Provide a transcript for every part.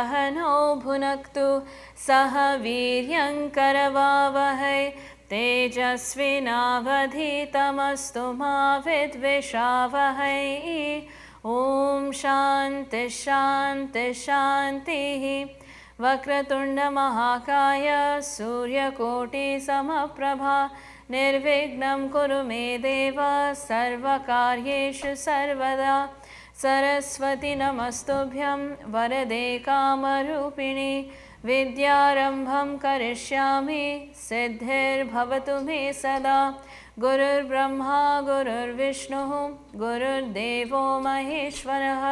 सहनौ भुनक्तु सह वीर्यङ्करवावहै तेजस्विनावधीतमस्तु मा विद्विषावहै। ॐ शान्ति शान्ति शान्तिः। वक्रतुण्डमहाकाय सूर्यकोटिसमप्रभा निर्विघ्नं कुरु मे देव सर्वकार्येषु सर्वदा। सरस्वती नमस्तुभ्यं वरदे कामरूपिणि विद्यारम्भं करिष्यामि सिद्धिर्भवतु मे सदा। गुरुर्ब्रह्मा गुरुर्विष्णुः गुरुर्देवो महेश्वरः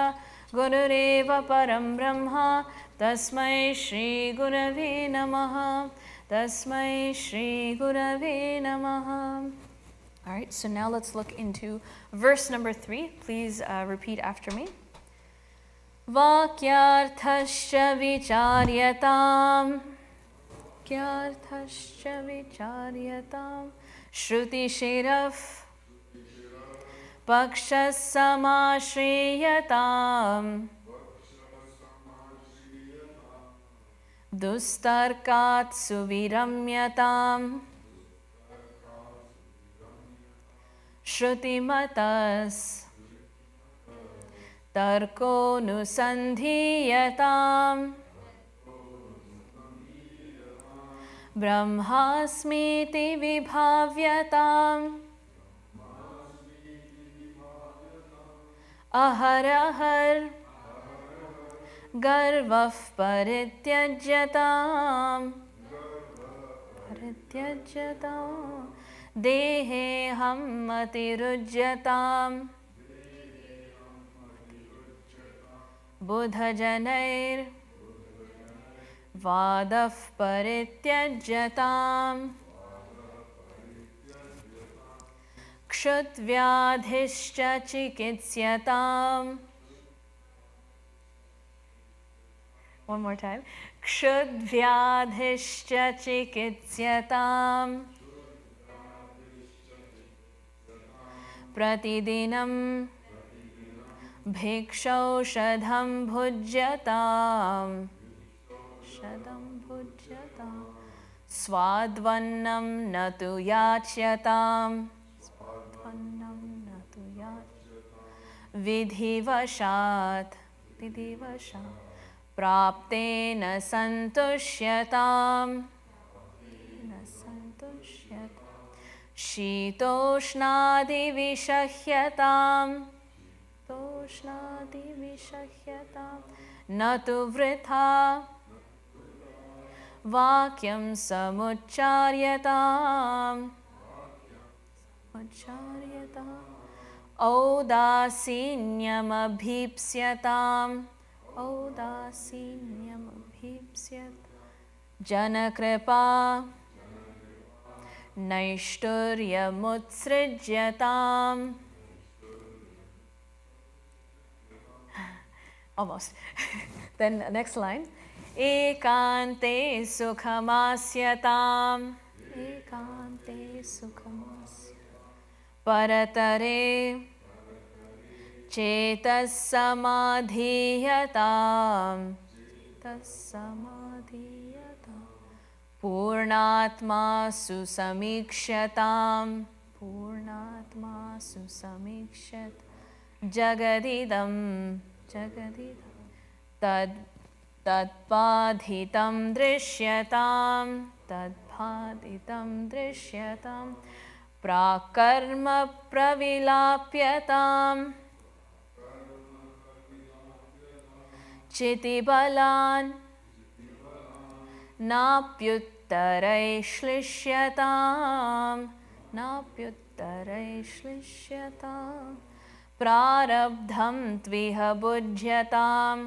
गुरुरेव परं ब्रह्म तस्मै श्रीगुरवे नमः। तस्मै श्रीगुरवे नमः। All right, so now let's look into verse number 3. Please repeat after me. Vakyarthascha vicharyatam. Vakyarthascha vicharyatam. Shruti shiraf. Pakshas samashriyatam. Dustarkat suviramyatam. Shrutimatas tarko nusandhiyatam brahmasmiti vibhavyatam aharahar garvah parityajyatam Dehe hammatirujyatam Buddhajanair Vadah parityajyatam Kshutvyaadhischa chikitsyatam. One more time. Kshutvyaadhischa chikitsyatam Pratidinam bhikshaushadham bhujyatam Swadvannam natu yachyatam Vidhivashat Praptena santushyatam Shitoshnadi vishahyatam Natu vritha Vakyam samucharyatam Audasinyam abhipsyatam Janakripa Naishturyamutsrijyatam. Almost. Then next line. Ekante sukhamasyatam. Paratare chetas samadhiyatam. Purnatma susamikshatam. Jagadidam. Tadpadhitam drisyatam. Prakarma pravilapyatam. Chitibalan Napyuttarai shlishyatam Prarabdham tviha bhujyatam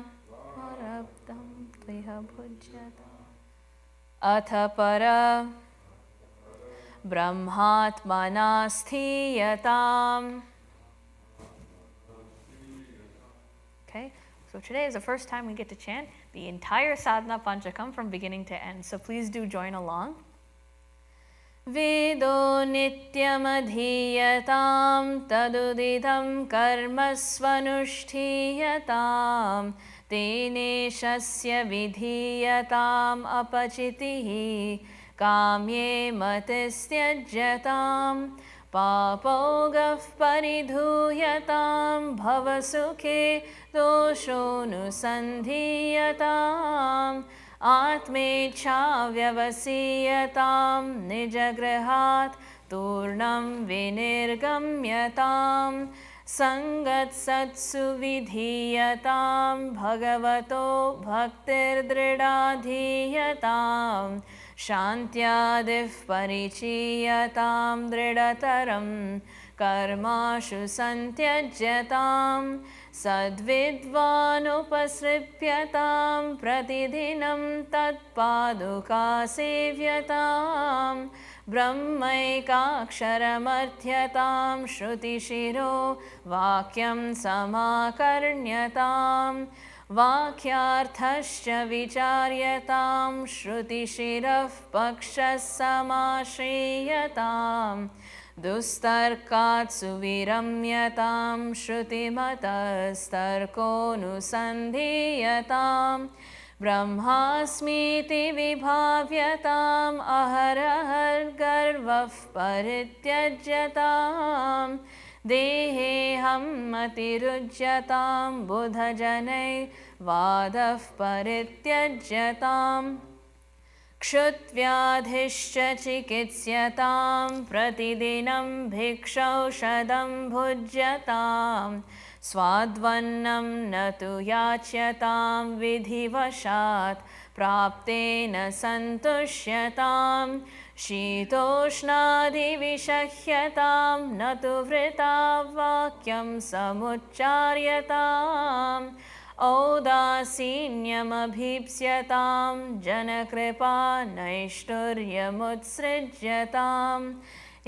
Athapara brahmatmanasthiyatam. Okay, so today is the first time we get to chant the entire Sadhana Panchakam from beginning to end. So please do join along. Vedo nityamadhiyatam tadudidam karma svanushthiyatam तेनेशस्य विधीयताम् अपचितिः काम्ये मतिस्त्यज्यताम् पापोगः परिधूयतां भवसुखे दोषोऽनुसन्धीयताम् आत्मेच्छाव्यवसीयतां निजगृहात् तूर्णं विनिर्गम्यतां सङ्गत्सत्सु विधीयतां भगवतो भक्तिर्दृढाधीयतां शान्त्यादिः परिचीयतां दृढतरं कर्माशु सन्त्यज्यतां सद्विद्वानुपसृप्यतां प्रतिदिनं तत्पादुकासेव्यतां ब्रह्मैकाक्षरमध्यतां श्रुतिशिरो वाक्यं समाकर्ण्यतां वाक्यार्थश्च विचार्यतां श्रुतिशिरः पक्षः समाश्रीयतां दुस्तर्कात् सुविरम्यतां श्रुतिमतस्तर्कोऽनुसन्धीयतां ब्रह्मास्मीति विभाव्यताम् अहरहर्गर्वः परित्यज्यतां देहेऽहं मतिरुज्यतां बुधजनैर्वादः परित्यज्यताम् क्षुत्व्याधिश्च चिकित्स्यतां प्रतिदिनं भिक्षौषधं भुज्यतां स्वाद्वन्नं न तु याच्यतां विधिवशात् प्राप्तेन सन्तुष्यतां शीतोष्णादिविषह्यतां न तु वृथा वाक्यं समुच्चार्यताम् औदासीन्यमभीप्स्यतां जनकृपा नैष्ठुर्यमुत्सृज्यताम्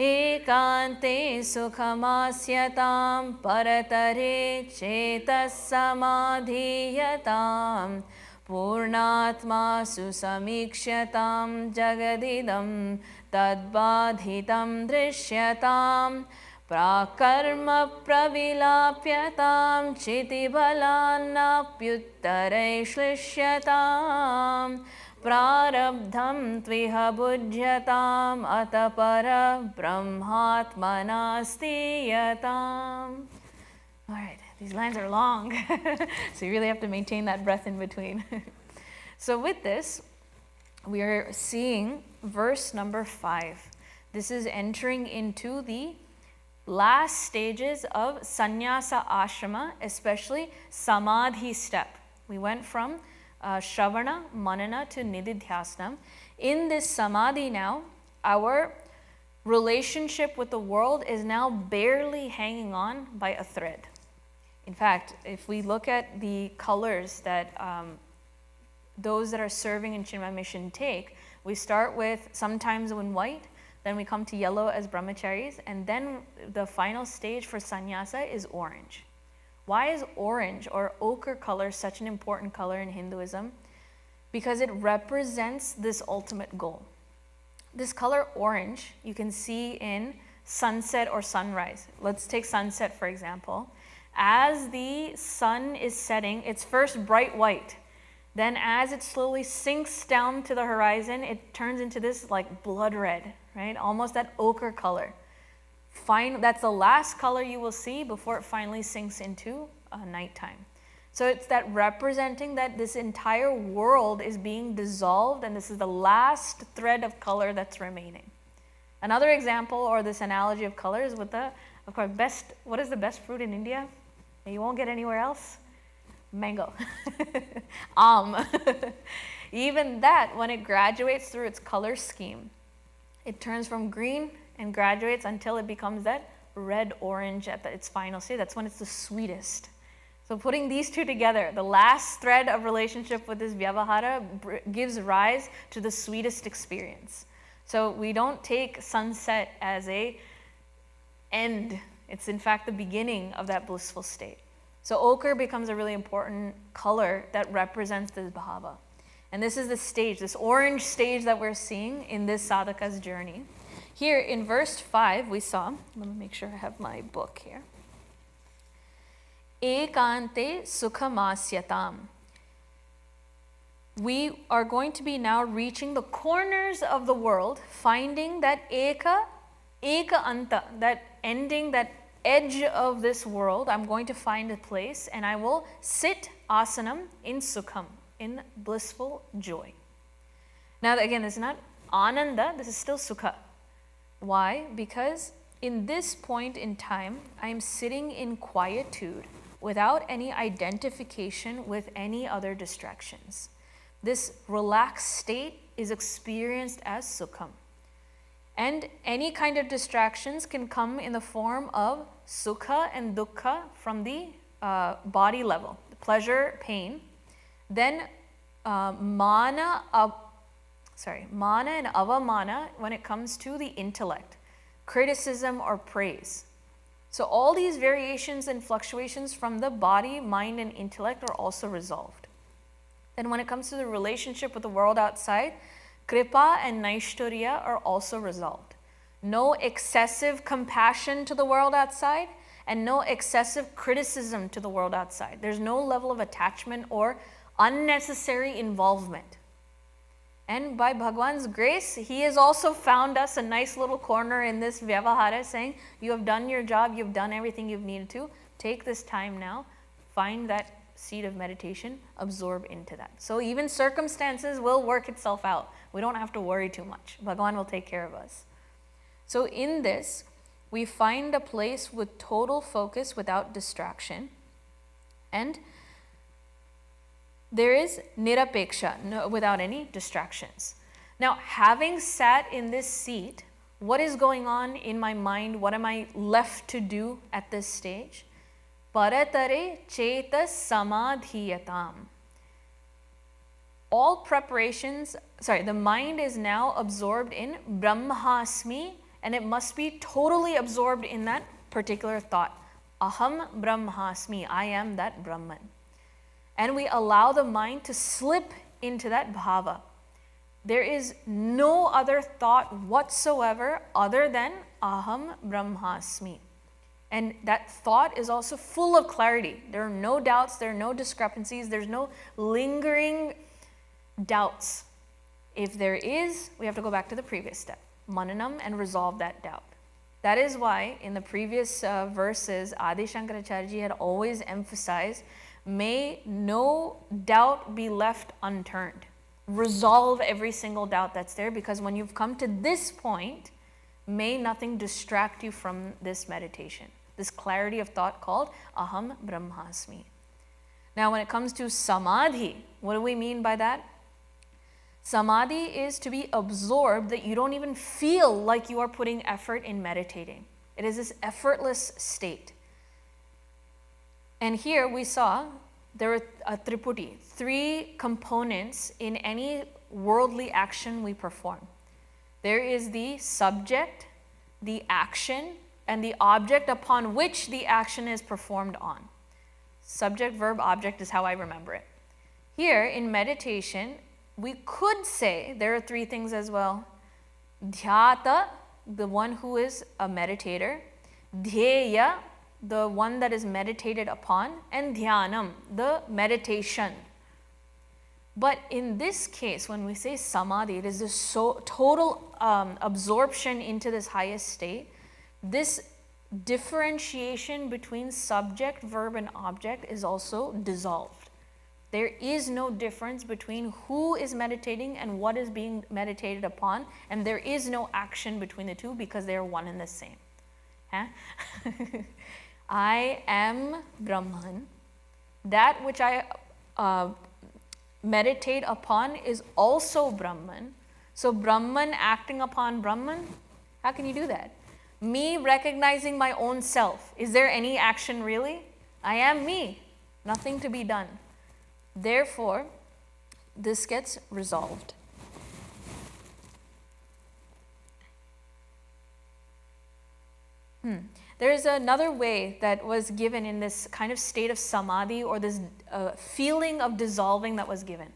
एकान्ते सुखमास्यतां परतरे चेतः समाधीयतां पूर्णात्मासु समीक्ष्यतां जगदिदं तद्बाधितं दृश्यताम् प्राकर्म प्रविलाप्यतां चितिबलान्नाप्युत्तरैश्लिष्यतां प्रारब्धं त्विह भुज्यताम् अत परब्रह्मात्मनास्तीयताम्. All right, these lines are long, so you really have to maintain that breath in between. So with this, we are seeing verse number 5. This is entering into the last stages of sannyasa ashrama, especially samadhi step. We went from shravana, manana to nididhyasana. In this samadhi now, our relationship with the world is now barely hanging on by a thread. In fact, if we look at the colors that those that are serving in Chinmaya Mission take, we start with sometimes in white, then we come to yellow as brahmacharis, and then the final stage for sannyasa is orange. Why is orange or ochre color such an important color in Hinduism? Because it represents this ultimate goal. This color orange you can see in sunset or sunrise. Let's take sunset for example. As the sun is setting, it's first bright white. Then as it slowly sinks down to the horizon, it turns into this like blood red, right? Almost that ochre color. That's the last color you will see before it finally sinks into nighttime. So it's that representing that this entire world is being dissolved, and this is the last thread of color that's remaining. Another example, or this analogy of color, is with the, of course, what is the best fruit in India? You won't get anywhere else? Mango. Even that, when it graduates through its color scheme, it turns from green and graduates until it becomes that red-orange at its final stage. That's when it's the sweetest. So putting these two together, the last thread of relationship with this vyavahara gives rise to the sweetest experience. So we don't take sunset as a end. It's in fact the beginning of that blissful state. So ochre becomes a really important color that represents this bhava. And this is the stage, this orange stage that we're seeing in this sadhaka's journey. Here in verse 5 we saw, let me make sure I have my book here. Ekante sukhamasyatam. we are going to be now reaching the corners of the world, finding that eka anta, that ending, that edge of this world. I'm going to find a place and I will sit asanam in sukham, in blissful joy. Now again, this is not ananda, this is still sukha. Why? Because in this point in time, I am sitting in quietude without any identification with any other distractions. This relaxed state is experienced as sukham. And any kind of distractions can come in the form of sukha and dukkha from the body level, pleasure, pain. Then mana and avamana when it comes to the intellect, criticism or praise. So all these variations and fluctuations from the body, mind, and intellect are also resolved. Then when it comes to the relationship with the world outside, kripa and naishturya are also resolved. No excessive compassion to the world outside and no excessive criticism to the world outside. There's no level of attachment or unnecessary involvement. And by Bhagwan's grace, he has also found us a nice little corner in this vyavahara saying, you have done your job, you've done everything you've needed to. Take this time now, find that seed of meditation, absorb into that. So even circumstances will work itself out. We don't have to worry too much. Bhagwan will take care of us. So in this, we find a place with total focus without distraction. And there is nirapeksha, without any distractions. Now, having sat in this seat, what is going on in my mind? What am I left to do at this stage? Paratare cheta samadhiyatam. All preparations, the mind is now absorbed in brahmasmi, and it must be totally absorbed in that particular thought. Aham brahmasmi, I am that Brahman. And we allow the mind to slip into that bhava. There is no other thought whatsoever other than aham brahmasmi. And that thought is also full of clarity. There are no doubts, there are no discrepancies, there's no lingering doubts. If there is, we have to go back to the previous step, mananam, and resolve that doubt. That is why in the previous verses, Adi Shankaracharya had always emphasized, may no doubt be left unturned. Resolve every single doubt that's there, because when you've come to this point, may nothing distract you from this meditation, this clarity of thought called aham brahmasmi. Now when it comes to samadhi, what do we mean by that? Samadhi is to be absorbed, that you don't even feel like you are putting effort in meditating. It is this effortless state. And here we saw there are a triputi, 3 components in any worldly action we perform. There is the subject, the action, and the object upon which the action is performed on. Subject, verb, object is how I remember it. Here in meditation, we could say there are 3 things as well. Dhyata, the one who is a meditator. Dhyeya, the one that is meditated upon. And dhyanam, the meditation. But in this case, when we say samadhi, it is this total absorption into this highest state. This differentiation between subject, verb, and object is also dissolved. There is no difference between who is meditating and what is being meditated upon, and there is no action between the two because they are one and the same. Huh? I am Brahman. That which I meditate upon is also Brahman. So Brahman acting upon Brahman, how can you do that? Me recognizing my own self. Is there any action really? I am me. Nothing to be done. Therefore, this gets resolved. There is another way that was given in this kind of state of samadhi, or this feeling of dissolving that was given.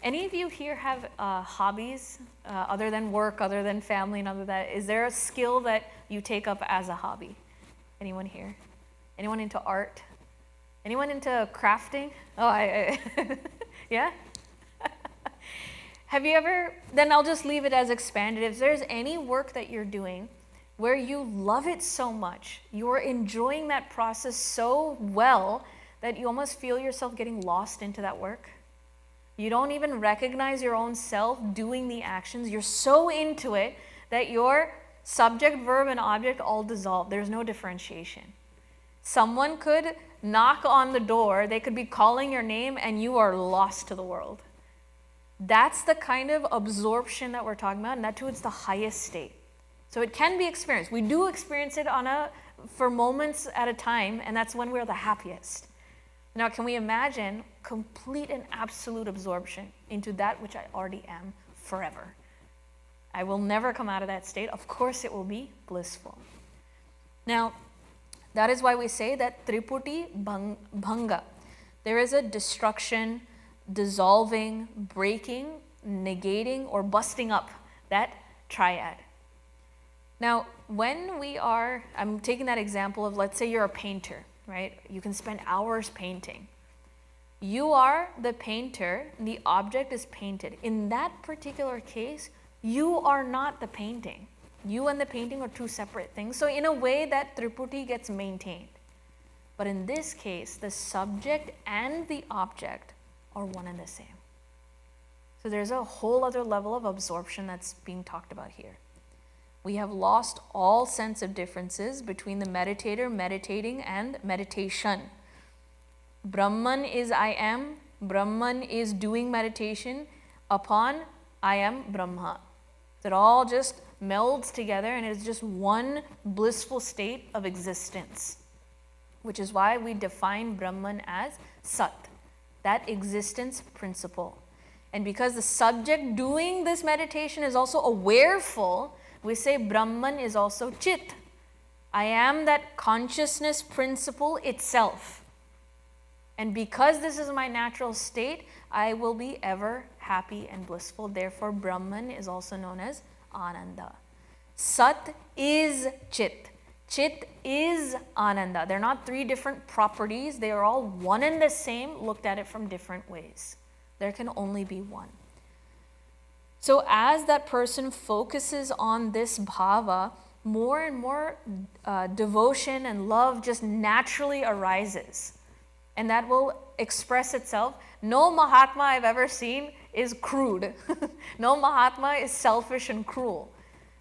Any of you here have hobbies other than work, other than family, and other than that? Is there a skill that you take up as a hobby? Anyone here? Anyone into art? Anyone into crafting? Oh, yeah? have you ever, then I'll just leave it as expanded. If there's any work that you're doing where you love it so much, you're enjoying that process so well that you almost feel yourself getting lost into that work. You don't even recognize your own self doing the actions. You're so into it that your subject, verb, and object all dissolve. There's no differentiation. Someone could knock on the door, they could be calling your name, and you are lost to the world. That's the kind of absorption that we're talking about, and that too, it's the highest state. So it can be experienced. We do experience it for moments at a time, and that's when we're the happiest. Now, can we imagine complete and absolute absorption into that which I already am forever? I will never come out of that state. Of course, it will be blissful. Now, that is why we say that Triputi Bhanga. There is a destruction, dissolving, breaking, negating, or busting up, that triad. Now, when we are, I'm taking that example of, let's say you're a painter, right? You can spend hours painting. You are the painter, the object is painted. In that particular case, you are not the painting. You and the painting are two separate things. So in a way, that Triputi gets maintained. But in this case, the subject and the object are one and the same. So there's a whole other level of absorption that's being talked about here. We have lost all sense of differences between the meditator, meditating, and meditation. Brahman is I am. Brahman is doing meditation upon I am Brahma. It all just melds together and it's just one blissful state of existence, which is why we define Brahman as Sat, that existence principle. And because the subject doing this meditation is also awareful, we say Brahman is also Chit. I am that consciousness principle itself. And because this is my natural state, I will be ever happy and blissful. Therefore, Brahman is also known as Ananda. Sat is Chit. Chit is Ananda. They're not three different properties. They are all one and the same, looked at it from different ways. There can only be one. So as that person focuses on this bhava, more and more devotion and love just naturally arises. And that will express itself. No Mahatma I've ever seen is crude. No Mahatma is selfish and cruel.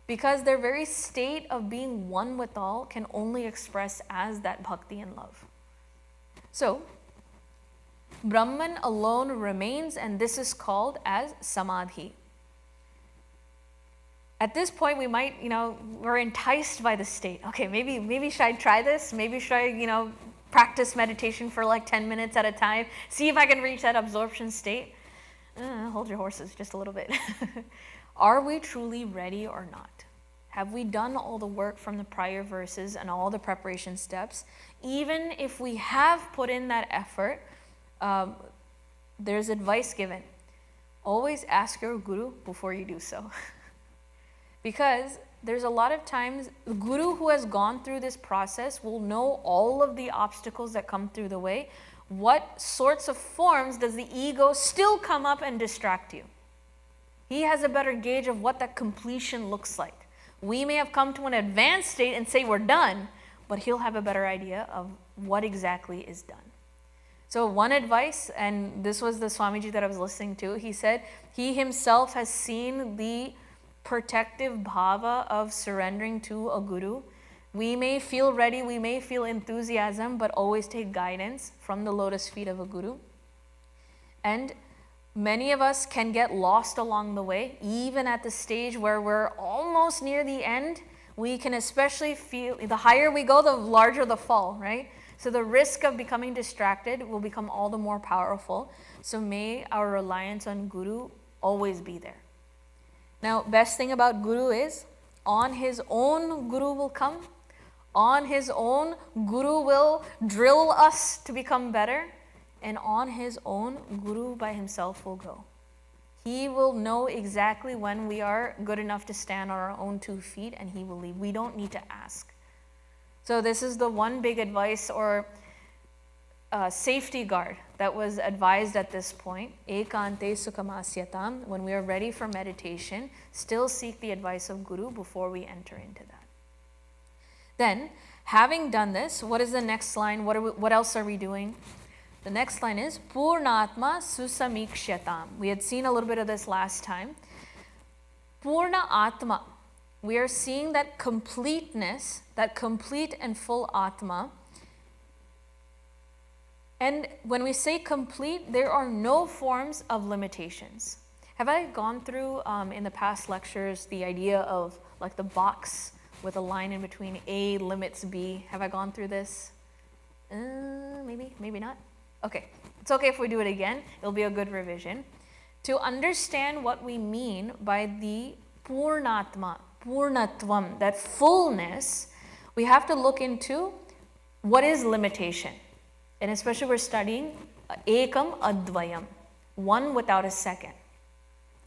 Because their very state of being one with all can only express as that bhakti and love. So, Brahman alone remains, and this is called as Samadhi. At this point, we might, we're enticed by the state. Okay, maybe should I try this? Maybe should I, practice meditation for like 10 minutes at a time? See if I can reach that absorption state? Hold your horses just a little bit. Are we truly ready or not? Have we done all the work from the prior verses and all the preparation steps? Even if we have put in that effort, there's advice given. Always ask your guru before you do so. Because there's a lot of times, the guru who has gone through this process will know all of the obstacles that come through the way. What sorts of forms does the ego still come up and distract you? He has a better gauge of what that completion looks like. We may have come to an advanced state and say we're done, but he'll have a better idea of what exactly is done. So one advice, and this was the Swamiji that I was listening to, he said he himself has seen the protective bhava of surrendering to a guru. We may feel ready, we may feel enthusiasm, but always take guidance from the lotus feet of a guru. And many of us can get lost along the way, even at the stage where we're almost near the end. We can especially feel, the higher we go, the larger the fall, right? So the risk of becoming distracted will become all the more powerful. So may our reliance on Guru always be there. Now, best thing about Guru is, on his own Guru will come. On his own, Guru will drill us to become better. And on his own, Guru by himself will go. He will know exactly when we are good enough to stand on our own 2 feet, and he will lead. We don't need to ask. So this is the one big advice, or safety guard that was advised at this point, ekante sukhamasyatam, when we are ready for meditation, still seek the advice of Guru before we enter into that. Then, having done this, what is the next line? What else are we doing? The next line is Purnatma Susamikshatam. We had seen a little bit of this last time. Purna Atma. We are seeing that completeness, that complete and full Atma. And when we say complete, there are no forms of limitations. Have I gone through in the past lectures the idea of like the box with a line in between A limits B? Have I gone through this? Maybe not. Okay, it's okay if we do it again. It'll be a good revision. To understand what we mean by the Purnatma, Purnatvam, that fullness, we have to look into what is limitation. And especially we're studying Ekam Advayam, one without a second.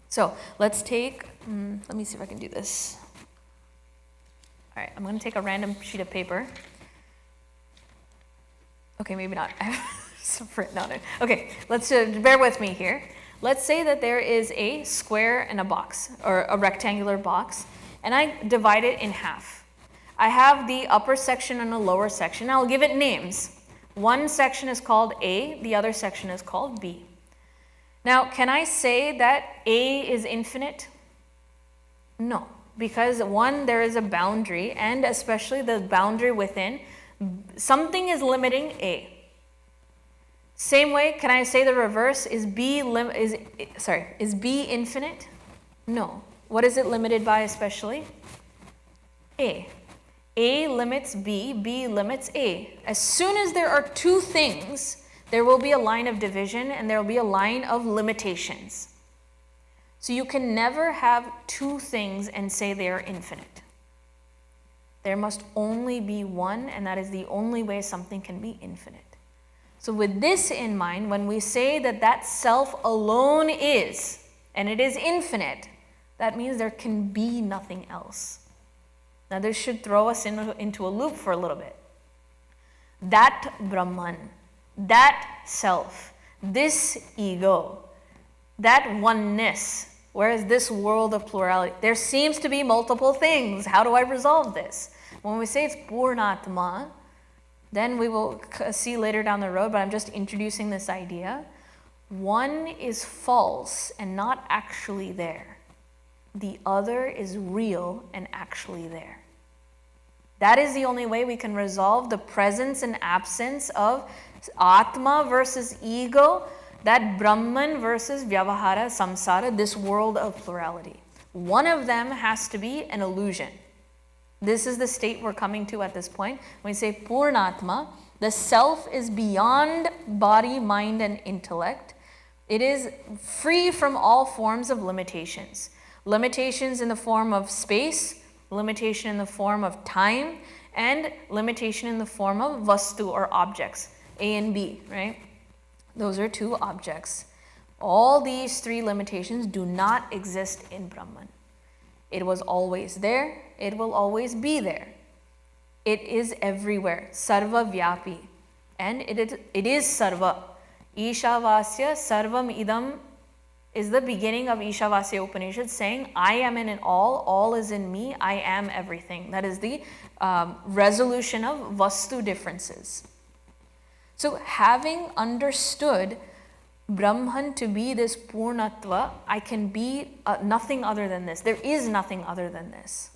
So let's take, let me see if I can do this. All right, I'm going to take a random sheet of paper. Okay, maybe not. I have stuff written on it. Okay, let's bear with me here. Let's say that there is a square and a box, or a rectangular box, and I divide it in half. I have the upper section and a lower section. I'll give it names. One section is called A, the other section is called B. Now, can I say that A is infinite? No, because one, there is a boundary, and especially the boundary within, something is limiting A. Same way, can I say the reverse? Is B infinite? No. What is it limited by especially? A. A limits B, B limits A. As soon as there are two things, there will be a line of division and there will be a line of limitations. So you can never have two things and say they are infinite. There must only be one, and that is the only way something can be infinite. So with this in mind, when we say that that self alone is, and it is infinite, that means there can be nothing else. Now this should throw us into a loop for a little bit. That Brahman, that self, this ego, that oneness, whereas this world of plurality, there seems to be multiple things. How do I resolve this? When we say it's Purnatma, then we will see later down the road, but I'm just introducing this idea. One is false and not actually there. The other is real and actually there. That is the only way we can resolve the presence and absence of Atma versus ego, that Brahman versus Vyavahara, Samsara, this world of plurality. One of them has to be an illusion. This is the state we're coming to at this point. When we say Purnatma, the self is beyond body, mind, and intellect. It is free from all forms of limitations. Limitations in the form of space, limitation in the form of time, and limitation in the form of vastu or objects, A and B, right? Those are two objects. All these three limitations do not exist in Brahman. It was always there, it will always be there. It is everywhere, sarva vyapi, and it is sarva. Ishavasya sarvam idam is the beginning of Ishavasya Upanishad saying, I am in it all is in me, I am everything. That is the resolution of vastu differences. So having understood Brahman to be this Purnatva, I can be nothing other than this. There is nothing other than this.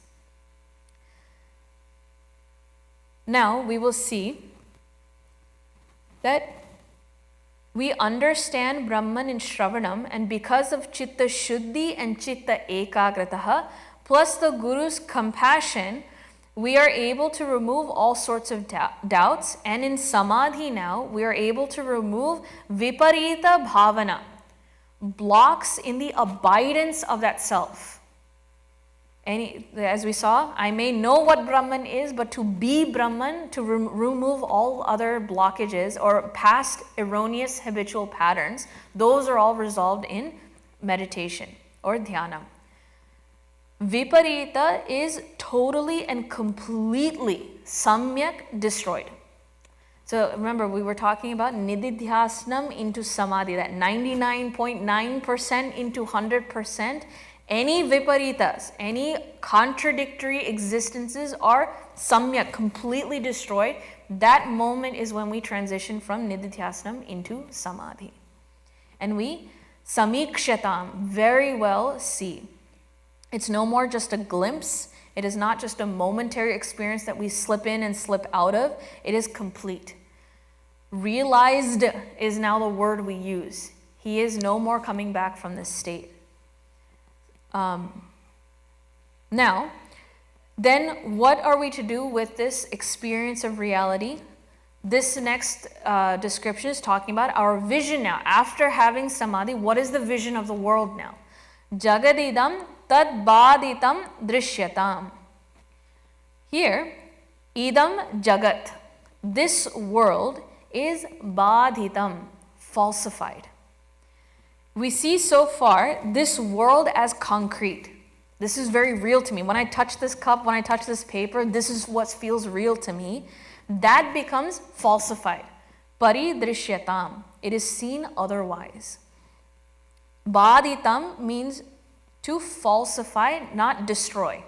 Now we will see that we understand Brahman in Shravanam, and because of Chitta Shuddhi and Chitta Ekagrataha, plus the Guru's compassion, we are able to remove all sorts of doubts, and in Samadhi now, we are able to remove Viparita Bhavana, blocks in the abidance of that self. And as we saw, I may know what Brahman is, but to be Brahman, to remove all other blockages or past erroneous habitual patterns, those are all resolved in meditation or dhyana. Viparita is totally and completely samyak destroyed. So remember, we were talking about nididhyasnam into samadhi, that 99.9% into 100%. Any viparitas, any contradictory existences are samyak, completely destroyed. That moment is when we transition from nididhyasnam into samadhi. And we samikshatam, very well see. It's no more just a glimpse. It is not just a momentary experience that we slip in and slip out of. It is complete. Realized is now the word we use. He is no more coming back from this state. Now, then what are we to do with this experience of reality? This next description is talking about our vision now. After having samadhi, what is the vision of the world now? Jagadidam tad baditam drishyatam. Here, idam jagat, this world is badhitam, falsified. We see so far this world as concrete. This is very real to me. When I touch this cup, when I touch this paper, this is what feels real to me. That becomes falsified. Paridrishyatam, it is seen otherwise. Badhitam means to falsify, not destroy.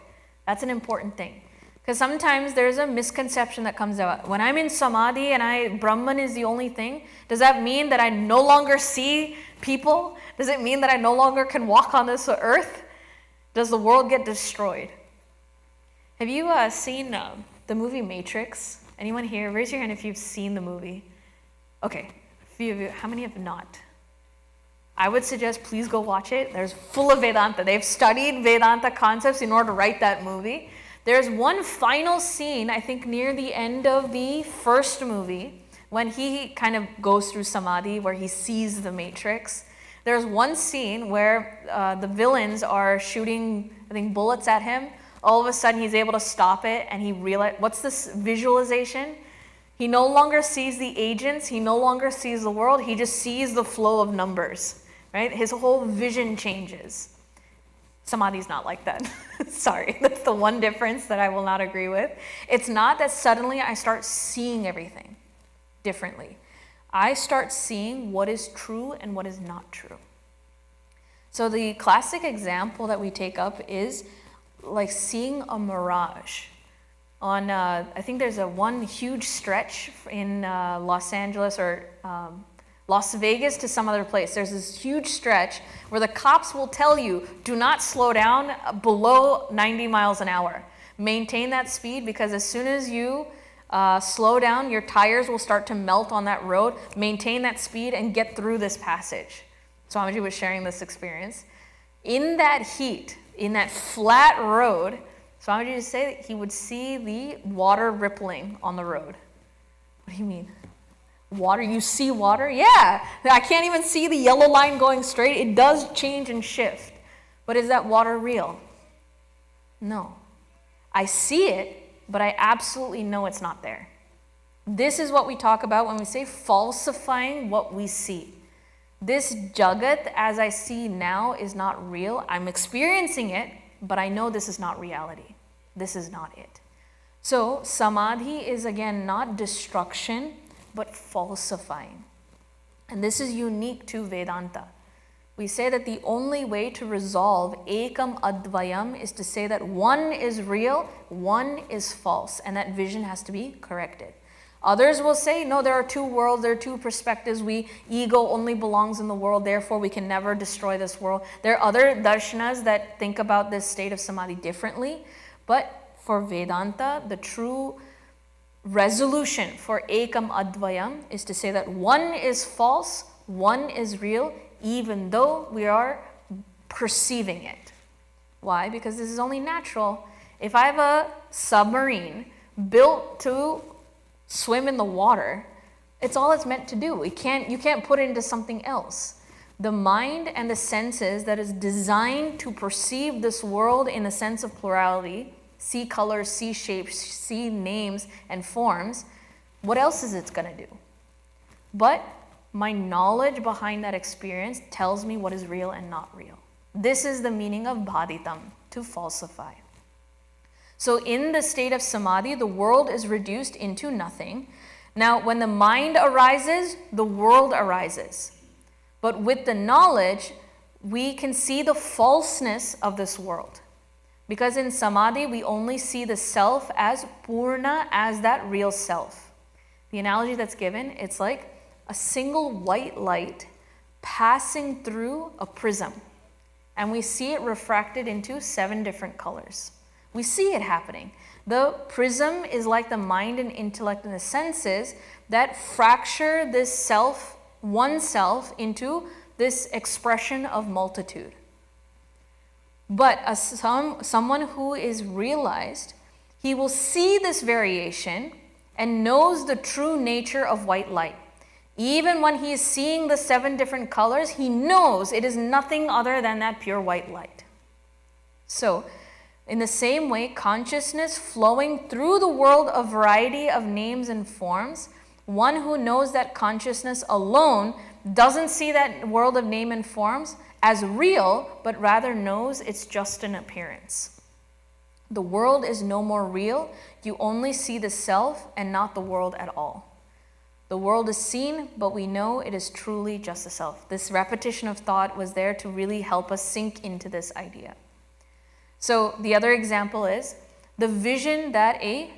That's an important thing. Because sometimes there's a misconception that comes out. When I'm in samadhi and Brahman is the only thing, does that mean that I no longer see people? Does it mean that I no longer can walk on this earth? Does the world get destroyed? Have you seen the movie Matrix? Anyone here? Raise your hand if you've seen the movie. Okay, a few of you. How many have not? I would suggest please go watch it. There's full of Vedanta. They've studied Vedanta concepts in order to write that movie. There's one final scene, I think near the end of the first movie, when he kind of goes through samadhi, where he sees the Matrix. There's one scene where the villains are shooting, I think, bullets at him. All of a sudden, he's able to stop it, and he realizes, what's this visualization? He no longer sees the agents. He no longer sees the world. He just sees the flow of numbers, right? His whole vision changes. Samadhi's not like that. Sorry, that's the one difference that I will not agree with. It's not that suddenly I start seeing everything differently. I start seeing what is true and what is not true. So the classic example that we take up is like seeing a mirage. On, I think there's one huge stretch in Los Angeles or Las Vegas to some other place. There's this huge stretch where the cops will tell you, do not slow down below 90 miles an hour. Maintain that speed, because as soon as you slow down, your tires will start to melt on that road. Maintain that speed and get through this passage. Swamiji was sharing this experience. In that heat, in that flat road, Swamiji would say that he would see the water rippling on the road. What do you mean? Water? You see water? Yeah. I can't even see the yellow line going straight. It does change and shift. But is that water real? No. I see it, but I absolutely know it's not there. This is what we talk about when we say falsifying what we see. This jagat, as I see now, is not real. I'm experiencing it, but I know this is not reality. This is not it. So samadhi is again not destruction, but falsifying. And this is unique to Vedanta. We say that the only way to resolve ekam advayam is to say that one is real, one is false, and that vision has to be corrected. Others will say, no, there are two worlds, there are two perspectives. Ego only belongs in the world, therefore we can never destroy this world. There are other darshanas that think about this state of samadhi differently, but for Vedanta, the true resolution for ekam advayam is to say that one is false, one is real, even though we are perceiving it. Why? Because this is only natural. If I have a submarine built to swim in the water, it's all it's meant to do. You can't put it into something else. The mind and the senses that is designed to perceive this world in a sense of plurality, see colors, see shapes, see names and forms, what else is it going to do? But my knowledge behind that experience tells me what is real and not real. This is the meaning of bhaditam, to falsify. So in the state of samadhi, the world is reduced into nothing. Now, when the mind arises, the world arises. But with the knowledge, we can see the falseness of this world. Because in samadhi, we only see the self as purna, as that real self. The analogy that's given, it's like a single white light passing through a prism. And we see it refracted into 7 different colors. We see it happening. The prism is like the mind and intellect and the senses that fracture this self, one self, into this expression of multitude. But someone who is realized, he will see this variation and knows the true nature of white light. Even when he is seeing the 7 different colors, he knows it is nothing other than that pure white light. So, in the same way, consciousness flowing through the world of variety of names and forms, one who knows that consciousness alone doesn't see that world of name and forms as real, but rather knows it's just an appearance. The world is no more real. You only see the self and not the world at all. The world is seen, but we know it is truly just the self. This repetition of thought was there to really help us sink into this idea. So the other example is the vision that a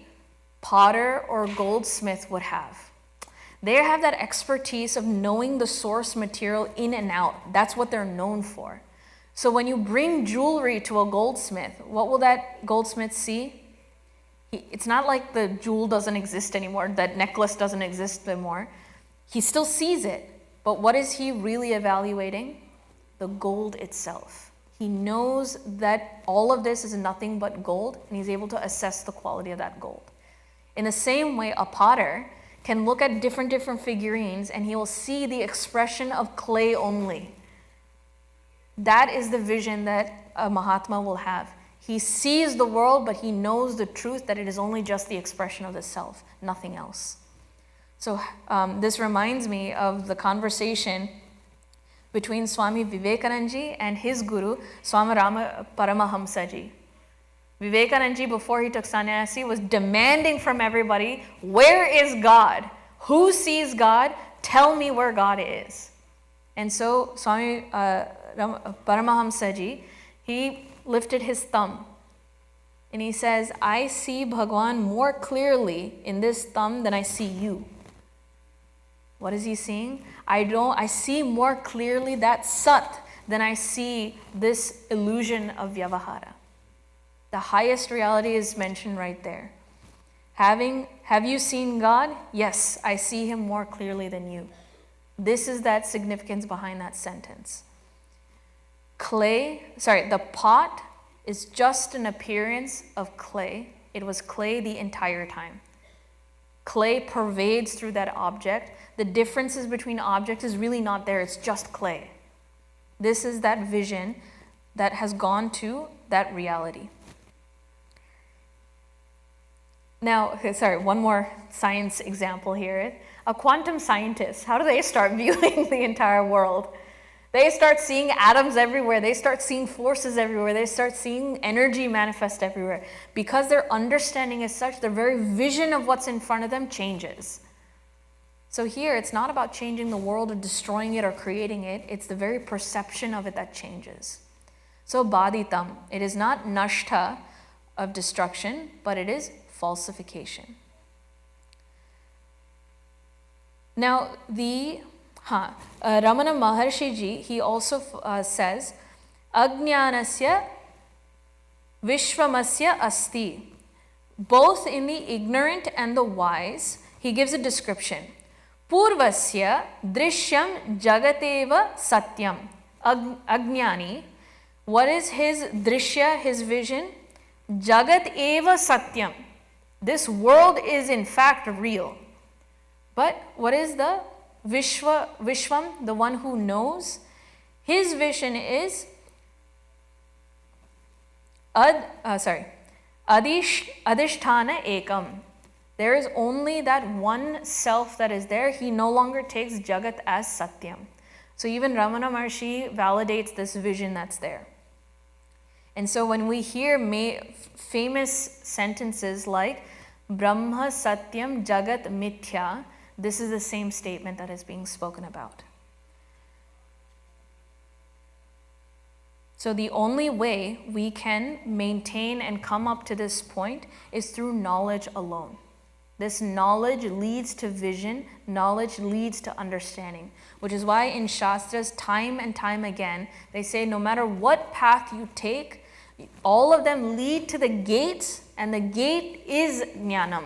potter or goldsmith would have. They have that expertise of knowing the source material in and out. That's what they're known for. So when you bring jewelry to a goldsmith, what will that goldsmith see? It's not like the jewel doesn't exist anymore, that necklace doesn't exist anymore. He still sees it, but what is he really evaluating? The gold itself. He knows that all of this is nothing but gold, and he's able to assess the quality of that gold. In the same way, a potter can look at different figurines, and he will see the expression of clay only. That is the vision that a Mahatma will have. He sees the world, but he knows the truth that it is only just the expression of the self, nothing else. So this reminds me of the conversation between Swami Vivekananda and his guru, Swami Rama Paramahamsaji. Vivekananda, before he took sannyasi, was demanding from everybody, where is God? Who sees God? Tell me where God is. And so Swami Paramahamsaji, he lifted his thumb and he says, I see Bhagwan more clearly in this thumb than I see you. What is he seeing? I see more clearly that Sat than I see this illusion of Vyavahara. The highest reality is mentioned right there. Have you seen God? Yes, I see him more clearly than you. This is that significance behind that sentence. The pot is just an appearance of clay. It was clay the entire time. Clay pervades through that object. The differences between objects is really not there. It's just clay. This is that vision that has gone to that reality. Now, one more science example here. A quantum scientist, how do they start viewing the entire world? They start seeing atoms everywhere. They start seeing forces everywhere. They start seeing energy manifest everywhere. Because their understanding is such, their very vision of what's in front of them changes. So here, it's not about changing the world or destroying it or creating it. It's the very perception of it that changes. So baditam, it is not nashta of destruction, but it is falsification. Now, Ramana Maharshi ji, he also says, Ajnanasya Vishvamasya Asti. Both in the ignorant and the wise, he gives a description. Purvasya Drishyam Jagateva Satyam. Ajnani, what is his drishya, his vision? Jagat eva Satyam. This world is in fact real. But what is the Vishwam, the one who knows? His vision is Adishthana Ekam. There is only that one self that is there. He no longer takes Jagat as Satyam. So even Ramana Maharshi validates this vision that's there. And so when we hear famous sentences like, Brahma Satyam Jagat Mithya. This is the same statement that is being spoken about. So the only way we can maintain and come up to this point is through knowledge alone. This knowledge leads to vision, knowledge leads to understanding, which is why in Shastras, time and time again, they say no matter what path you take, all of them lead to the gates, and the gate is Jnanam.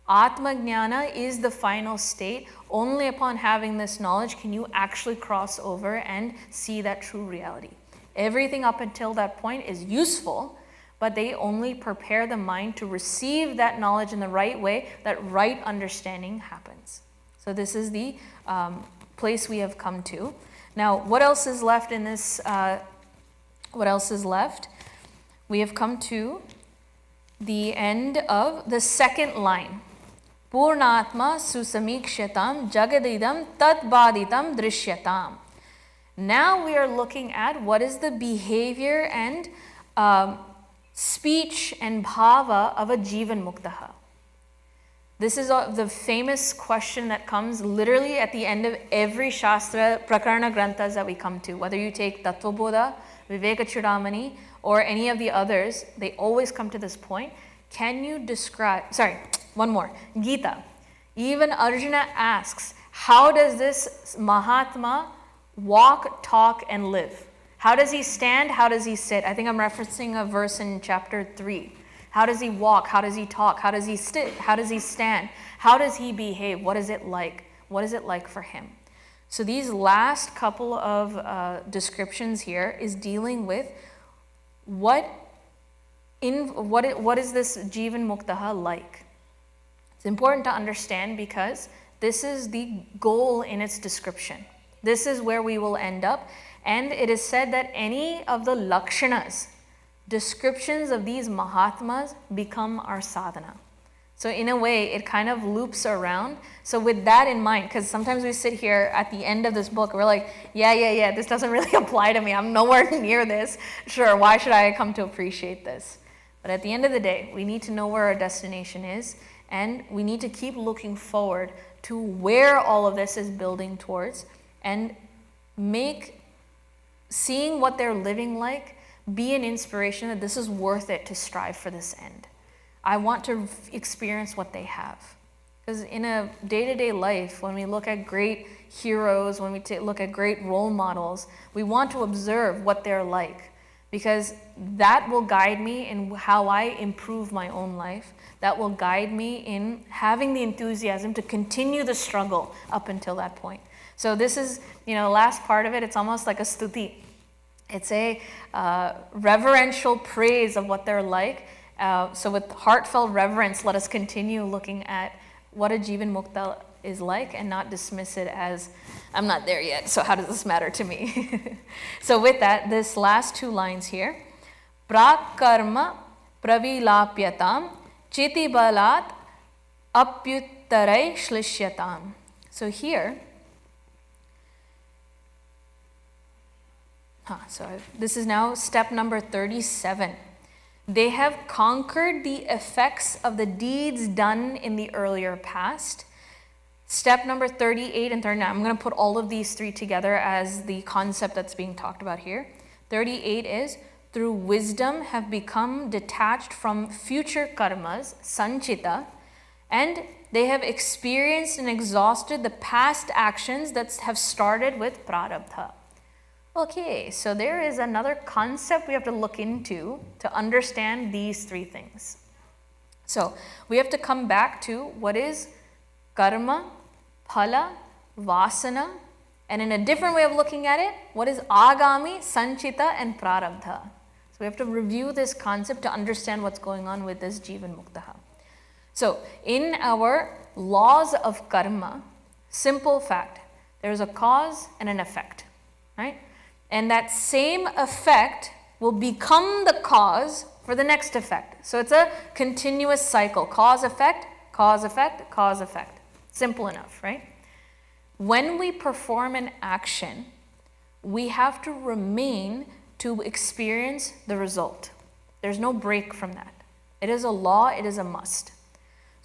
Atma Jnana is the final state. Only upon having this knowledge can you actually cross over and see that true reality. Everything up until that point is useful, but they only prepare the mind to receive that knowledge in the right way, that right understanding happens. So this is the place we have come to. Now, what else is left in this? What else is left? We have come to the end of the second line. Purnatma susamikshatam jagadidam tadbaditam drishyatam. Now we are looking at what is the behavior and speech and bhava of a Jivan Muktaha. This is the famous question that comes literally at the end of every Shastra Prakarana Granthas that we come to. Whether you take Tattvabodha, Vivekachudamani, or any of the others, they always come to this point. Can you describe, one more, Gita. Even Arjuna asks, how does this Mahatma walk, talk, and live? How does he stand? How does he sit? I think I'm referencing a verse in chapter 3. How does he walk? How does he talk? How does he sit? How does he stand? How does he behave? What is it like? What is it like for him? So these last couple of descriptions here is dealing with what is this Jivan Muktaha like? It's important to understand because this is the goal in its description. This is where we will end up. And it is said that any of the lakshanas, descriptions of these Mahatmas, become our sadhana. So in a way, it kind of loops around. So with that in mind, because sometimes we sit here at the end of this book, we're like, yeah, this doesn't really apply to me. I'm nowhere near this. Sure, why should I come to appreciate this? But at the end of the day, we need to know where our destination is, and we need to keep looking forward to where all of this is building towards, and make seeing what they're living like be an inspiration that this is worth it to strive for this end. I want to experience what they have. Because in a day-to-day life, when we look at great heroes, when we look at great role models, we want to observe what they're like. Because that will guide me in how I improve my own life. That will guide me in having the enthusiasm to continue the struggle up until that point. So this is, last part of it, it's almost like a stuti. It's a reverential praise of what they're like. So with heartfelt reverence, let us continue looking at what a Jivan Mukta is like and not dismiss it as, I'm not there yet, so how does this matter to me? So with that, this last two lines here, Prak karma pravilapyatam chiti balat apyuttarai shlishyatam. So here, so this is now step number 37. They have conquered the effects of the deeds done in the earlier past. Step number 38 and 39, I'm going to put all of these three together as the concept that's being talked about here. 38 is, through wisdom have become detached from future karmas, sanchita, and they have experienced and exhausted the past actions that have started with prarabdha. Okay, so there is another concept we have to look into to understand these three things. So we have to come back to what is karma, phala, vasana, and in a different way of looking at it, what is agami, sanchita, and prarabdha. So we have to review this concept to understand what's going on with this Jivan Muktaha. So in our laws of karma, simple fact, there's a cause and an effect, right? And that same effect will become the cause for the next effect. So it's a continuous cycle. Cause, effect, cause, effect, cause, effect. Simple enough, right? When we perform an action, we have to remain to experience the result. There's no break from that. It is a law, it is a must.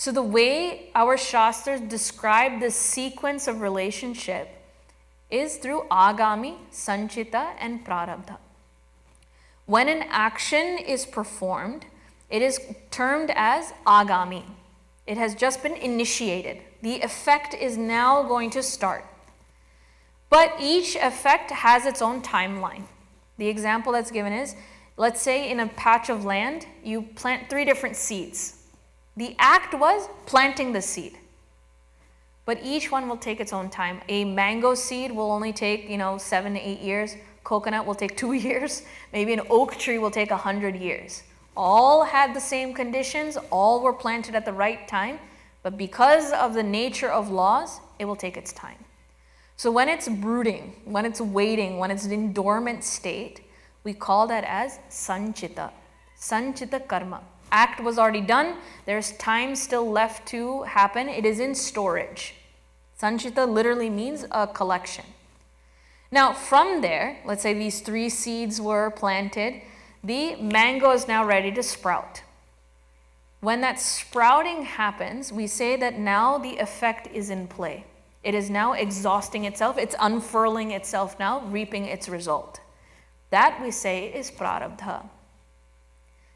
So the way our Shastras describe this sequence of relationship is through Agami, Sanchita, and Prarabdha. When an action is performed, it is termed as Agami. It has just been initiated. The effect is now going to start. But each effect has its own timeline. The example that's given is, let's say in a patch of land, you plant 3 different seeds. The act was planting the seed. But each one will take its own time. A mango seed will only take, 7 to 8 years. Coconut will take 2 years. Maybe an oak tree will take 100 years. All had the same conditions. All were planted at the right time. But because of the nature of laws, it will take its time. So when it's brooding, when it's waiting, when it's in dormant state, we call that as Sanchita. Sanchita karma. Act was already done. There's time still left to happen. It is in storage. Sanchita literally means a collection. Now from there, let's say these 3 seeds were planted. The mango is now ready to sprout. When that sprouting happens, we say that now the effect is in play. It is now exhausting itself. It's unfurling itself now, reaping its result. That we say is Prarabdha.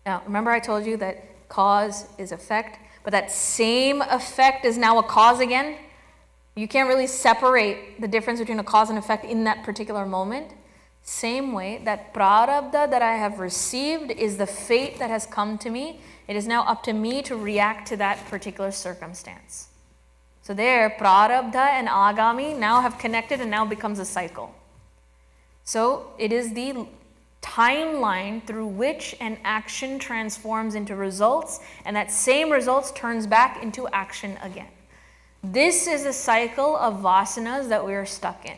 Now, remember I told you that cause is effect, but that same effect is now a cause again? You can't really separate the difference between a cause and effect in that particular moment. Same way, that Prarabdha that I have received is the fate that has come to me. It is now up to me to react to that particular circumstance. So there, Prarabdha and Agami now have connected and now becomes a cycle. So it is the timeline through which an action transforms into results, and that same results turns back into action again. This is a cycle of vasanas that we are stuck in.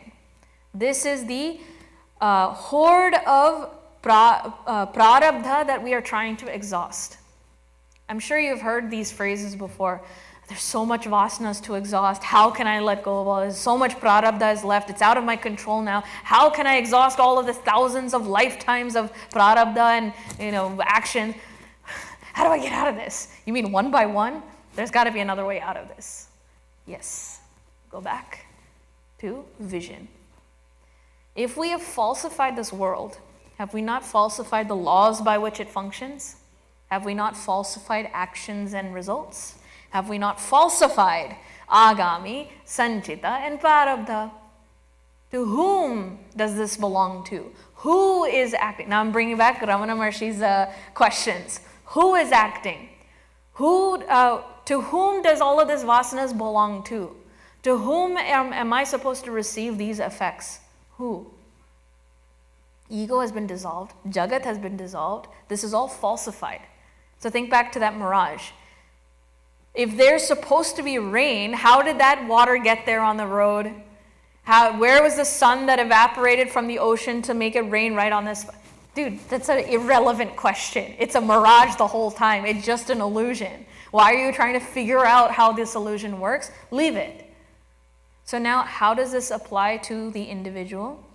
This is the horde of prarabdha that we are trying to exhaust. I'm sure you've heard these phrases before. There's so much vasanas to exhaust. How can I let go of all this? So much prarabdha is left. It's out of my control now. How can I exhaust all of the thousands of lifetimes of prarabdha and action? How do I get out of this? You mean one by one? There's got to be another way out of this. Yes. Go back to vision. If we have falsified this world, have we not falsified the laws by which it functions? Have we not falsified actions and results? Have we not falsified Agami, Sanchita, and Prarabdha? To whom does this belong to? Who is acting? Now I'm bringing back Ramana Maharshi's questions. Who is acting? To whom does all of this vasanas belong to? To whom am I supposed to receive these effects? Who? Ego has been dissolved. Jagat has been dissolved. This is all falsified. So think back to that mirage. If there's supposed to be rain, how did that water get there on the road? Where was the sun that evaporated from the ocean to make it rain right on this? Dude, that's an irrelevant question. It's a mirage the whole time. It's just an illusion. Why are you trying to figure out how this illusion works? Leave it. So now, how does this apply to the individual?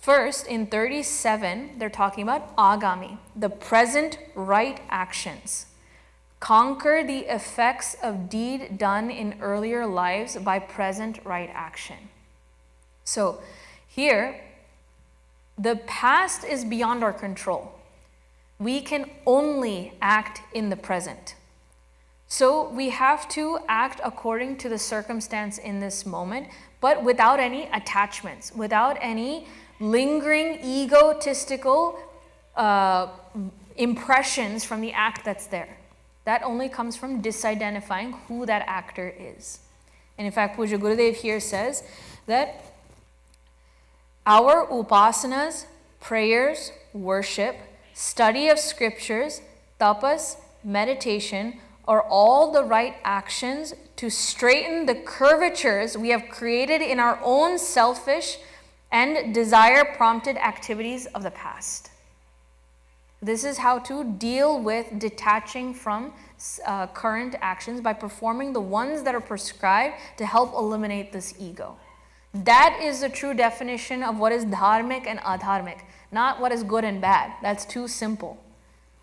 First, in 37, they're talking about Agami, the present right actions. Conquer the effects of deed done in earlier lives by present right action. So here, the past is beyond our control. We can only act in the present. So we have to act according to the circumstance in this moment, but without any attachments, without any lingering egotistical impressions from the act that's there. That only comes from disidentifying who that actor is. And in fact, Puja Gurudev here says that our upasanas, prayers, worship, study of scriptures, tapas, meditation are all the right actions to straighten the curvatures we have created in our own selfish and desire-prompted activities of the past. This is how to deal with detaching from current actions by performing the ones that are prescribed to help eliminate this ego. That is the true definition of what is dharmic and adharmic, not what is good and bad. That's too simple.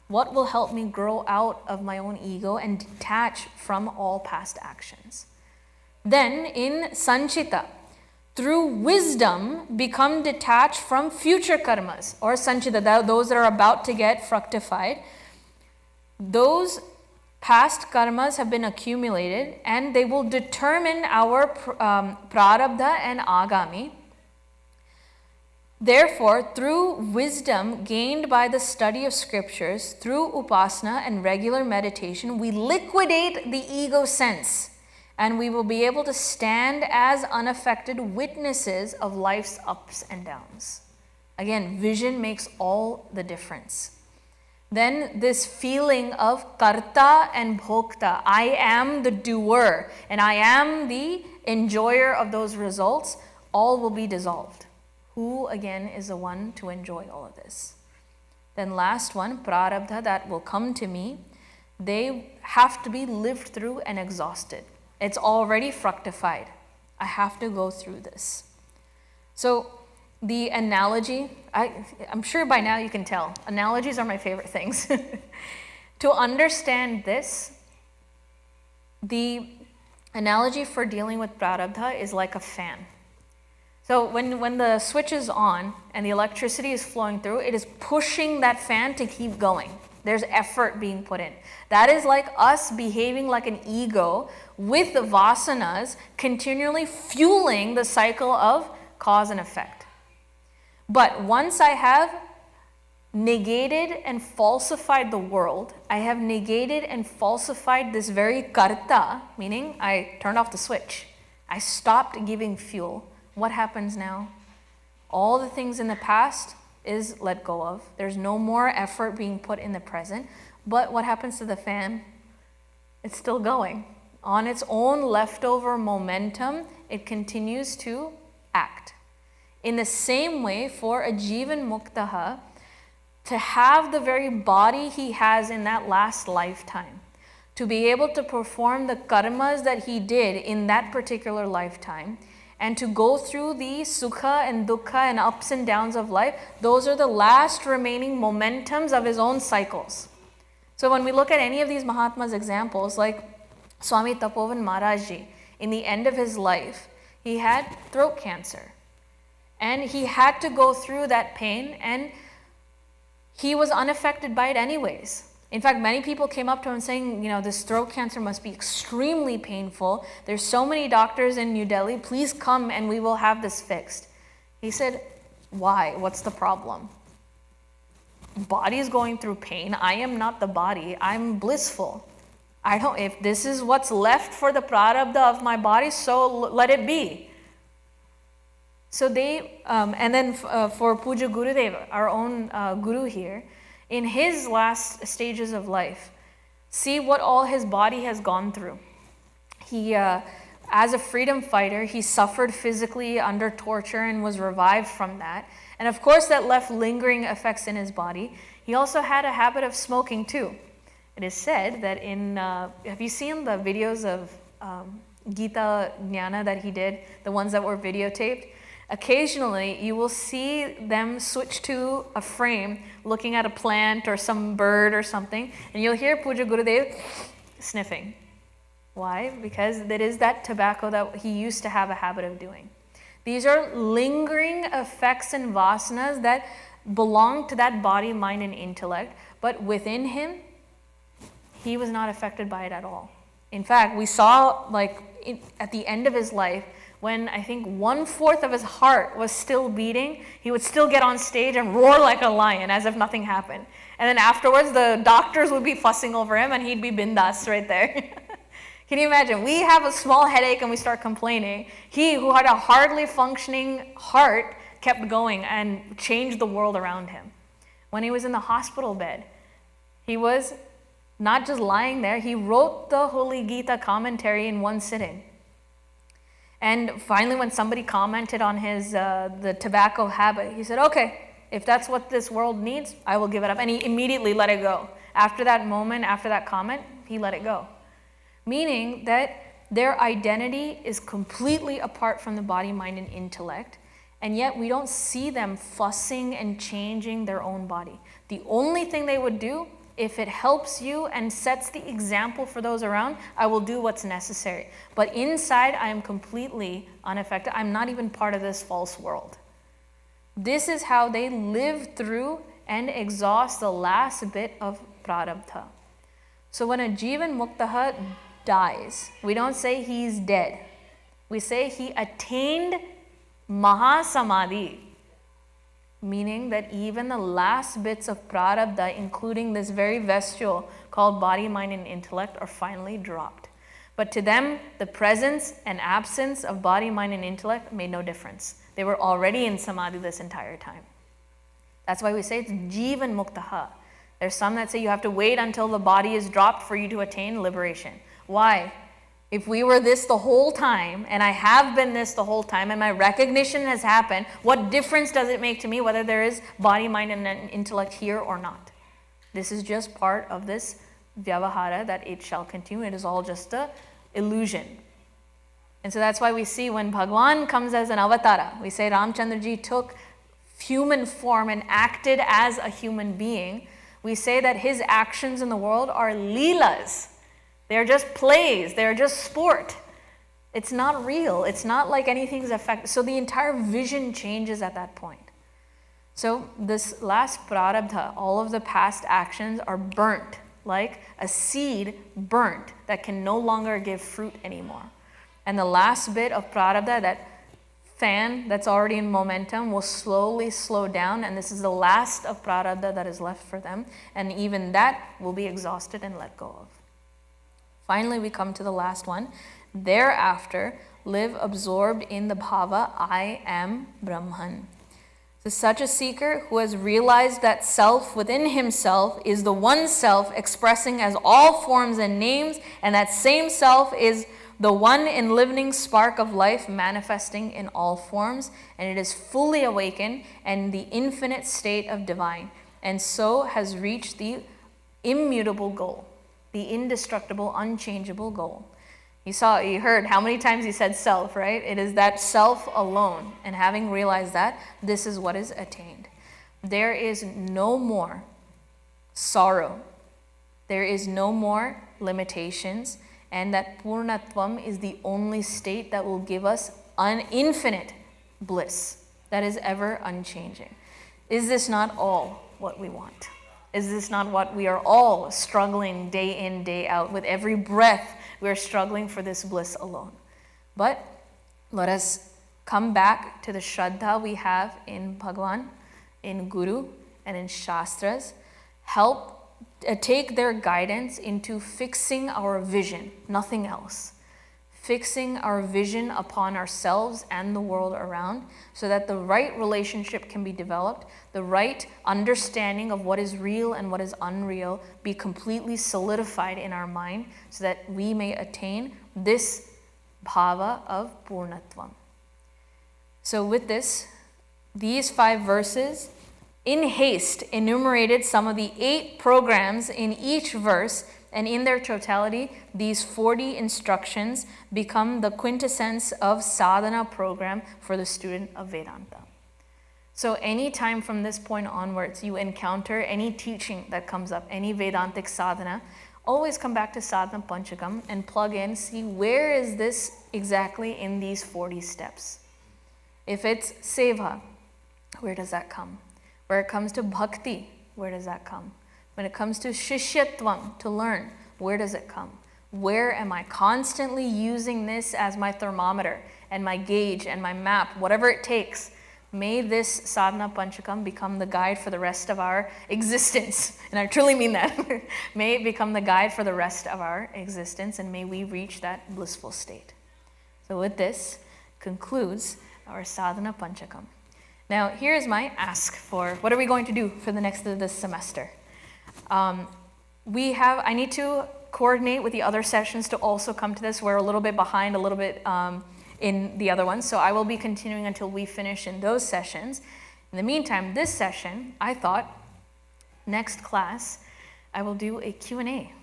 What will help me grow out of my own ego and detach from all past actions? Then in Sanchita, through wisdom, become detached from future karmas, or Sanchita, those that are about to get fructified. Those past karmas have been accumulated and they will determine our prarabdha and agami. Therefore, through wisdom gained by the study of scriptures, through upasana and regular meditation, we liquidate the ego sense and we will be able to stand as unaffected witnesses of life's ups and downs. Again, vision makes all the difference. Then this feeling of karta and bhokta, I am the doer and I am the enjoyer of those results, all will be dissolved. Who again is the one to enjoy all of this? Then last one, prarabdha, that will come to me, they have to be lived through and exhausted. It's already fructified. I have to go through this. So the analogy, I'm sure by now you can tell, analogies are my favorite things. To understand this, the analogy for dealing with prarabdha is like a fan. So when the switch is on and the electricity is flowing through, it is pushing that fan to keep going. There's effort being put in. That is like us behaving like an ego with the vasanas continually fueling the cycle of cause and effect. But once I have negated and falsified the world, I have negated and falsified this very karta, meaning I turned off the switch. I stopped giving fuel. What happens now? All the things in the past is let go of. There's no more effort being put in the present. But what happens to the fan? It's still going. On its own leftover momentum, it continues to act. In the same way, for a Jivan Muktaha, to have the very body he has in that last lifetime, to be able to perform the karmas that he did in that particular lifetime, and to go through the sukha and dukkha and ups and downs of life, those are the last remaining momentums of his own cycles. So when we look at any of these Mahatmas examples, like Swami Tapovan Maharajji, in the end of his life, he had throat cancer. And he had to go through that pain, and he was unaffected by it anyways. In fact, many people came up to him saying, this throat cancer must be extremely painful. There's so many doctors in New Delhi. Please come and we will have this fixed. He said, why? What's the problem? Body is going through pain. I am not the body. I'm blissful. If this is what's left for the prarabdha of my body, so let it be. So they, and then for Puja Gurudev, our own guru here, in his last stages of life, see what all his body has gone through. He, as a freedom fighter, he suffered physically under torture and was revived from that. And of course, that left lingering effects in his body. He also had a habit of smoking too. It is said that have you seen the videos of Gita Jnana that he did, the ones that were videotaped? Occasionally, you will see them switch to a frame looking at a plant or some bird or something, and you'll hear Puja Gurudev sniffing. Why? Because it is that tobacco that he used to have a habit of doing. These are lingering effects and vasanas that belong to that body, mind, and intellect, but within him, he was not affected by it at all. In fact, we saw at the end of his life, when I think 1/4 of his heart was still beating, he would still get on stage and roar like a lion as if nothing happened. And then afterwards, the doctors would be fussing over him and he'd be bindas right there. Can you imagine? We have a small headache and we start complaining. He, who had a hardly functioning heart, kept going and changed the world around him. When he was in the hospital bed, he was not just lying there, he wrote the Holy Gita commentary in one sitting. And finally, when somebody commented on his the tobacco habit, he said, okay, if that's what this world needs, I will give it up. And he immediately let it go. After that moment, after that comment, he let it go. Meaning that their identity is completely apart from the body, mind, and intellect. And yet we don't see them fussing and changing their own body. The only thing they would do If it helps you and sets the example for those around, I will do what's necessary. But inside, I am completely unaffected. I'm not even part of this false world. This is how they live through and exhaust the last bit of prarabdha. So when a Jivan Muktaha dies, we don't say he's dead. We say he attained Mahasamadhi, meaning that even the last bits of prarabdha, including this very vestigial called body, mind, and intellect, are finally dropped. But to them, the presence and absence of body, mind, and intellect made no difference. They were already in samadhi this entire time. That's why we say it's Jivan Muktaha. There's some that say you have to wait until the body is dropped for you to attain liberation. Why? If we were this the whole time, and I have been this the whole time, and my recognition has happened, what difference does it make to me whether there is body, mind, and intellect here or not? This is just part of this vyavahara that it shall continue. It is all just a illusion. And so that's why we see when Bhagwan comes as an avatara, we say Ramchandraji took human form and acted as a human being. We say that his actions in the world are leelas. They're just plays. They're just sport. It's not real. It's not like anything's affected. So the entire vision changes at that point. So this last prarabdha, all of the past actions are burnt, like a seed burnt that can no longer give fruit anymore. And the last bit of prarabdha, that fan that's already in momentum, will slowly slow down, and this is the last of prarabdha that is left for them, and even that will be exhausted and let go of. Finally, we come to the last one. Thereafter, live absorbed in the bhava, I am Brahman. So such a seeker who has realized that self within himself is the one self expressing as all forms and names, and that same self is the one enlivening spark of life manifesting in all forms, and it is fully awakened and the infinite state of divine, and so has reached the immutable goal, the indestructible, unchangeable goal. You heard how many times he said self, right? It is that self alone, and having realized that, this is what is attained. There is no more sorrow. There is no more limitations. And that Purnatvam is the only state that will give us infinite bliss that is ever unchanging. Is this not all what we want? Is this not what we are all struggling day in, day out? With every breath, we are struggling for this bliss alone. But let us come back to the Shraddha we have in Bhagwan, in Guru, and in Shastras. Take their guidance into fixing our vision, nothing else. Fixing our vision upon ourselves and the world around, so that the right relationship can be developed, the right understanding of what is real and what is unreal be completely solidified in our mind, so that we may attain this bhava of Purnatvam. So with this, these 5 verses in haste enumerated some of the 8 programs in each verse, and in their totality, these 40 instructions become the quintessence of sadhana program for the student of Vedanta. So any time from this point onwards you encounter any teaching that comes up, any Vedantic sadhana, always come back to Sadhana Panchakam and plug in, see where is this exactly in these 40 steps. If it's seva, where does that come? Where it comes to bhakti, where does that come? When it comes to shishyatvam, to learn, where does it come? Where am I constantly using this as my thermometer and my gauge and my map, whatever it takes? May this Sadhana Panchakam become the guide for the rest of our existence. And I truly mean that. May it become the guide for the rest of our existence, and may we reach that blissful state. So with this concludes our Sadhana Panchakam. Now, here's my ask for what are we going to do for the next of this semester. I need to coordinate with the other sessions to also come to this. We're a little bit behind, a little bit in the other ones, so I will be continuing until we finish in those sessions. In the meantime, this session, I thought, next class, I will do a Q&A.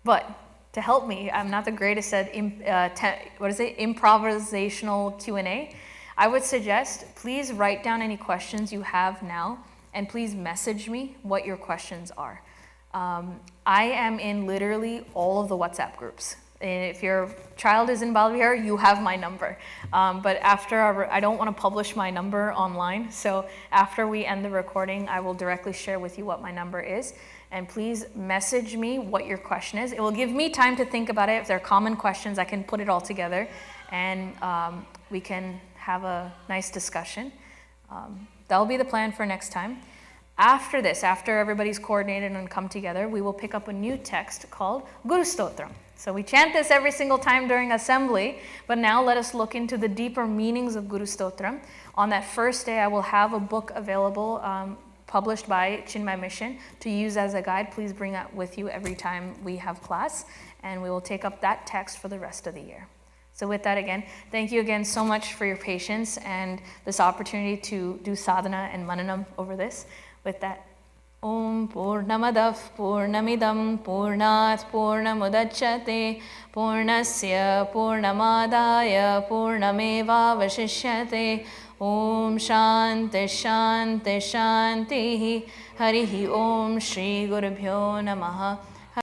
But to help me, I'm not the greatest at improvisational Q&A. I would suggest, please write down any questions you have now, and please message me what your questions are. I am in literally all of the WhatsApp groups. If your child is in Balvihar, you have my number. But after I don't want to publish my number online, so after we end the recording, I will directly share with you what my number is. And please message me what your question is. It will give me time to think about it. If there are common questions, I can put it all together, and we can have a nice discussion. That'll be the plan for next time. After this, after everybody's coordinated and come together, we will pick up a new text called Guru Stotram. So we chant this every single time during assembly, but now let us look into the deeper meanings of Guru Stotram. On that first day, I will have a book available published by Chinmay Mission to use as a guide. Please bring that with you every time we have class, and we will take up that text for the rest of the year. So with that, again, thank you again so much for your patience and this opportunity to do sadhana and mananam over this. With that, Om Purnamadav Purnamidam Purnat Purnamudachyate Purnasya Purnamadaya Purnameva Vashishyate Om Shanti Shanti Shanti Harihi Om Shri Gurubhyo Namaha